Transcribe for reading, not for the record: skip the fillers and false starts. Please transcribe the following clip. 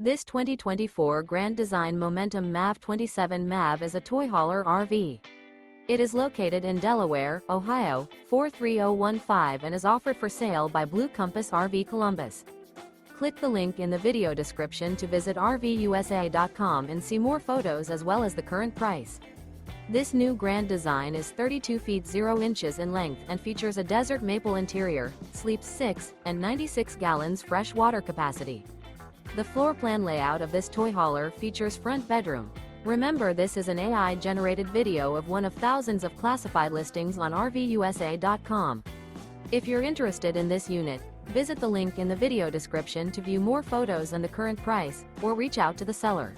This 2024 Grand Design Momentum MAV 27 MAV is a toy hauler RV. It is located in Delaware, Ohio, 43015 and is offered for sale by Blue Compass RV Columbus. Click the link in the video description to visit RVUSA.com and see more photos as well as the current price. This new Grand Design is 32 feet 0 inches in length and features a desert maple interior, sleeps 6, and 96 gallons fresh water capacity. The floor plan layout of this toy hauler features front bedroom. Remember, this is an AI-generated video of one of thousands of classified listings on RVUSA.com. If you're interested in this unit, visit the link in the video description to view more photos and the current price, or reach out to the seller.